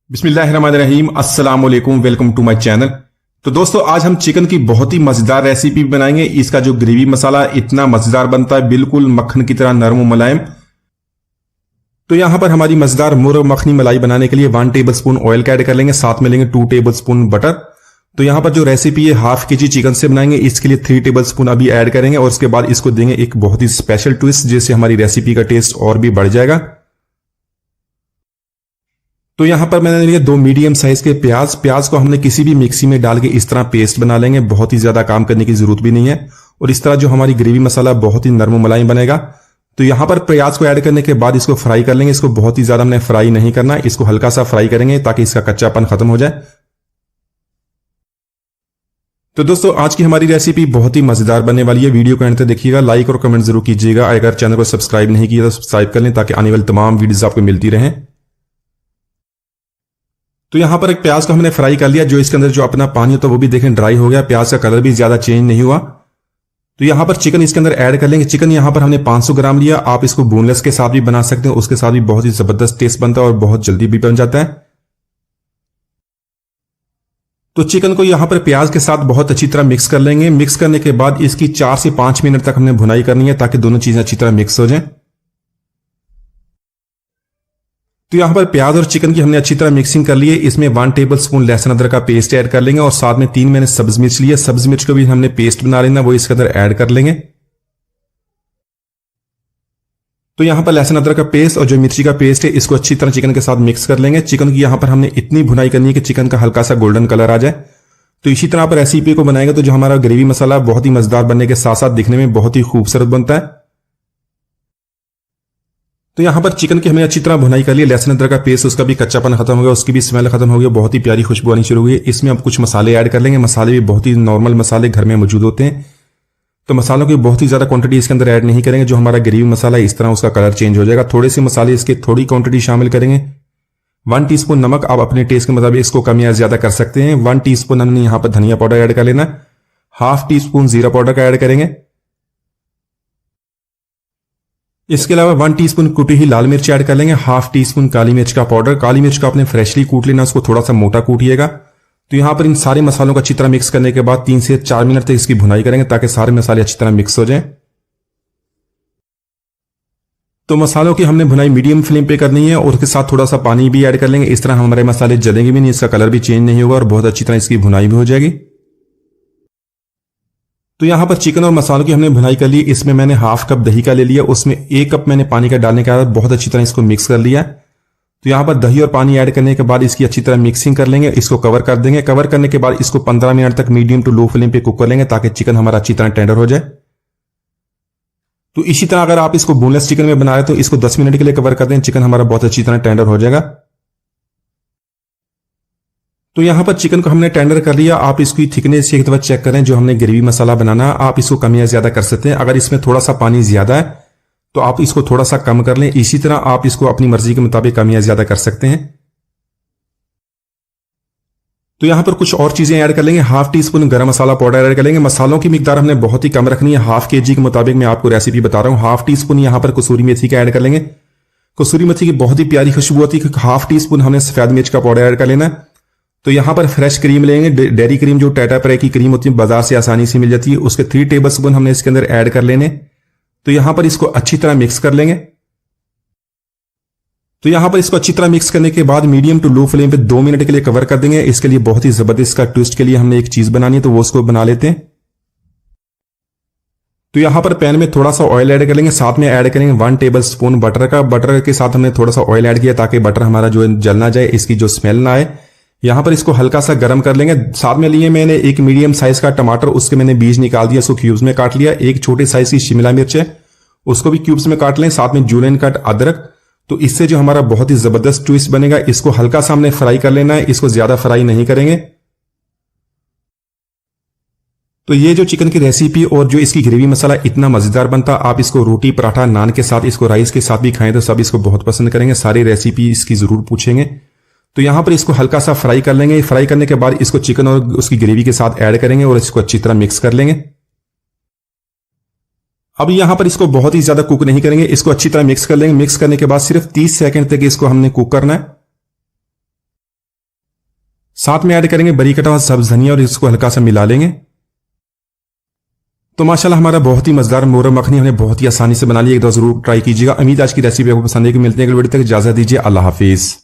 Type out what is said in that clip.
बिस्मिल्लाहिर्रहमानिर्रहीम, अस्सलाम वालेकुम, वेलकम टू माय चैनल। तो दोस्तों, आज हम चिकन की बहुत ही मजेदार रेसिपी बनाएंगे। इसका जो ग्रेवी मसाला इतना मजेदार बनता है, बिल्कुल मक्खन की तरह नरम और मुलायम। तो यहां पर हमारी मजेदार मुर्ग मखनी मलाई बनाने के लिए 1 टेबल स्पून ऑयल का ऐड कर लेंगे, साथ में लेंगे 2 टेबल स्पून बटर। तो यहां पर जो रेसिपी है हाफ केजी चिकन से बनाएंगे, इसके लिए 3 टेबल स्पून अभी ऐड करेंगे और उसके बाद इसको देंगे एक बहुत ही स्पेशल ट्विस्ट, जिससे हमारी रेसिपी का टेस्ट और भी बढ़ जाएगा। तो यहां पर मैंने लिए 2 मीडियम साइज के प्याज को हमने किसी भी मिक्सी में डाल के इस तरह पेस्ट बना लेंगे, बहुत ही ज्यादा काम करने की जरूरत भी नहीं है। और इस तरह जो हमारी ग्रेवी मसाला बहुत ही नरम मुलायम बनेगा। तो यहां पर प्याज को ऐड करने के बाद इसको फ्राई कर लेंगे। इसको बहुत ही ज्यादा हमने फ्राई नहीं करना, इसको हल्का सा फ्राई करेंगे ताकि इसका कच्चापन खत्म हो जाए। तो दोस्तों, आज की हमारी रेसिपी बहुत ही मजेदार बनने वाली है। वीडियो को एंड तक देखिएगा, लाइक और कमेंट जरूर कीजिएगा। अगर चैनल को सब्सक्राइब नहीं किया तो सब्सक्राइब कर लें ताकि आने वाली तमाम वीडियोस आपको मिलती रहें। तो यहां पर एक प्याज को हमने फ्राई कर लिया, जो इसके अंदर जो अपना पानी होता है वो भी देखें ड्राई हो गया, प्याज का कलर भी ज्यादा चेंज नहीं हुआ। तो यहां पर चिकन इसके अंदर ऐड कर लेंगे। चिकन यहां पर हमने 500 ग्राम लिया, आप इसको बोनलेस के साथ भी बना सकते हैं, उसके साथ भी बहुत ही जबरदस्त टेस्ट बनता है और बहुत जल्दी भी बन जाता है। तो चिकन को यहां पर प्याज के साथ बहुत अच्छी तरह मिक्स कर लेंगे। मिक्स करने के बाद इसकी 4 से 5 मिनट तक हमने भुनाई करनी है ताकि दोनों चीजें अच्छी तरह मिक्स हो जाएं। तो यहां पर प्याज और चिकन की हमने अच्छी तरह मिक्सिंग कर ली है। इसमें 1 टेबल स्पून लहसुन अदरक का पेस्ट ऐड कर लेंगे और साथ में 3 मैंने सब्ज मिर्च लिया। सब्ज मिर्च को भी हमने पेस्ट बना लेना, वो इसके अंदर ऐड कर लेंगे। तो यहां पर लहसुन अदरक का पेस्ट और जो मिर्ची का पेस्ट है इसको अच्छी तरह चिकन के साथ मिक्स कर लेंगे। चिकन की यहां पर हमने इतनी भुनाई करनी है कि चिकन का हल्का सा गोल्डन कलर आ जाए। तो इसी तरह आप रेसिपी को बनाएंगे तो जो हमारा ग्रेवी मसाला बहुत ही मजेदार बनने के साथ साथ दिखने में बहुत ही खूबसूरत बनता है। तो यहां पर चिकन की हमने अच्छी तरह भुनाई कर ली। लहसुन अदरक का पेस्ट उसका भी कच्चापन खत्म हो गया, उसकी भी स्मेल खत्म हो गई, बहुत ही प्यारी खुशबू आनी शुरू हुई। इसमें अब कुछ मसाले ऐड कर लेंगे। मसाले भी बहुत ही नॉर्मल मसाले घर में मौजूद होते हैं, तो मसालों की बहुत ही ज्यादा क्वांटिटी इसके अंदर ऐड नहीं करेंगे। जो हमारा ग्रेवी मसाला है इस तरह उसका कलर चेंज हो जाएगा। थोड़े से मसाले इसके थोड़ी क्वांटिटी शामिल करेंगे। 1 टीस्पून नमक, आप अपने टेस्ट के मुताबिक इसको कम या ज्यादा कर सकते हैं। 1 टीस्पून हमने यहां पर धनिया पाउडर ऐड कर लेना। ½ टीस्पून जीरा पाउडर का ऐड करेंगे। इसके अलावा 1 टीस्पून कुटी हुई लाल मिर्च ऐड कर लेंगे। ½ टीस्पून काली मिर्च का पाउडर। काली मिर्च को आपने फ्रेशली कूट लेना, उसको थोड़ा सा मोटा कूटिएगा। तो यहां पर इन सारे मसालों को अच्छी तरह मिक्स करने के बाद 3 से 4 मिनट तक इसकी भुनाई करेंगे ताकि सारे मसाले अच्छी तरह मिक्स हो जाएं। तो मसालों की हमने भुनाई मीडियम फ्लेम पे करनी है और उसके साथ थोड़ा सा पानी भी ऐड कर लेंगे। इस तरह हमारे मसाले जलेंगे भी नहीं, इसका कलर भी चेंज नहीं होगा और बहुत अच्छी तरह इसकी भुनाई भी हो जाएगी। तो यहां पर चिकन और मसालों की हमने भुनाई कर ली। इसमें मैंने ½ कप दही का ले लिया, उसमें 1 कप मैंने पानी का डालने के बाद बहुत अच्छी तरह इसको मिक्स कर लिया। तो यहां पर दही और पानी ऐड करने के बाद इसकी अच्छी तरह मिक्सिंग कर लेंगे। इसको कवर कर देंगे। कवर करने के बाद इसको 15 मिनट तक मीडियम टू लो फ्लेम पे कुक कर लेंगे ताकि चिकन हमारा अच्छी तरह टेंडर हो जाए। तो इसी तरह अगर आप इसको बोनलेस चिकन में बना रहे तो इसको 10 मिनट के लिए कवर कर दें, चिकन हमारा बहुत अच्छी तरह टेंडर हो जाएगा। तो यहां पर चिकन को हमने टेंडर कर लिया। आप इसकी थिकनेस एक दफा चेक करें। जो हमने ग्रेवी मसाला बनाना, आप इसको कम या ज्यादा कर सकते हैं। अगर इसमें थोड़ा सा पानी ज्यादा है तो आप इसको थोड़ा सा कम कर लें। इसी तरह आप इसको अपनी मर्जी के मुताबिक कम या ज्यादा कर सकते हैं। तो यहां पर कुछ और चीजें ऐड कर लेंगे। ½ टीस्पून गरम मसाला पाउडर ऐड कर लेंगे। मसालों की मिकदार हमने बहुत ही कम रखनी है, ½ केजी के मुताबिक मैं आपको रेसिपी बता रहा हूं। ½ टीस्पून यहां पर कसूरी मेथी का ऐड कर लेंगे। कसूरी मेथी की बहुत ही प्यारी खुशबू होती है। ½ टीस्पून हमने सफेद मिर्च का पाउडर ऐड कर लेना। तो यहां पर फ्रेश क्रीम लेंगे, डेयरी क्रीम जो टाटा प्रे की क्रीम होती है, बाजार से आसानी से मिल जाती है, उसके 3 टेबल स्पून हमने इसके अंदर ऐड कर लेने। तो यहां पर इसको अच्छी तरह मिक्स कर लेंगे। तो यहां पर इसको अच्छी तरह मिक्स करने के बाद मीडियम टू लो फ्लेम पे 2 मिनट के लिए कवर कर देंगे। इसके लिए बहुत ही जबरदस्त का ट्विस्ट के लिए हमने एक चीज बनानी है, तो वो उसको बना लेते हैं। तो यहां पर पैन में थोड़ा सा ऑयल ऐड कर लेंगे, साथ में ऐड करेंगे 1 टेबल स्पून बटर का। बटर के साथ हमने थोड़ा सा ऑयल ऐड किया ताकि बटर हमारा जो जल ना जाए, इसकी जो स्मेल ना आए। यहां पर इसको हल्का सा गर्म कर लेंगे। साथ में लिए मैंने एक मीडियम साइज का टमाटर, उसके मैंने बीज निकाल दिया, उसको क्यूब्स में काट लिया। एक छोटे साइज की शिमला मिर्च है, उसको भी क्यूब्स में काट लें। साथ में जूलियन कट अदरक। तो इससे जो हमारा बहुत ही जबरदस्त ट्विस्ट बनेगा। इसको हल्का सा हमने फ्राई कर लेना है, इसको ज्यादा फ्राई नहीं करेंगे। तो ये जो चिकन की रेसिपी और जो इसकी ग्रेवी मसाला इतना मजेदार बनता, आप इसको रोटी पराठा नान के साथ, इसको राइस के साथ भी खाएं तो सब इसको बहुत पसंद करेंगे। सारी रेसिपी इसकी जरूर पूछेंगे। तो यहां पर इसको हल्का सा फ्राई कर लेंगे। फ्राई करने के बाद इसको चिकन और उसकी ग्रेवी के साथ ऐड करेंगे और इसको अच्छी तरह मिक्स कर लेंगे। अब यहां पर इसको बहुत ही ज्यादा कुक नहीं करेंगे, इसको अच्छी तरह मिक्स कर लेंगे। मिक्स करने के बाद सिर्फ 30 सेकंड तक इसको हमने कुक करना है। साथ में ऐड करेंगे बरी कटा हुआ सब्ज धनिया और इसको हल्का सा मिला लेंगे। तो माशाल्लाह हमारा बहुत ही मजेदार मोरम मखनी हमने बहुत ही आसानी से बना ली। एक दो जरूर ट्राई कीजिएगा। उम्मीद आज की रेसिपी आपको पसंद है। मिलते हैं अगले वीडियो तक, इजाजत दीजिए, अल्लाह हाफिज।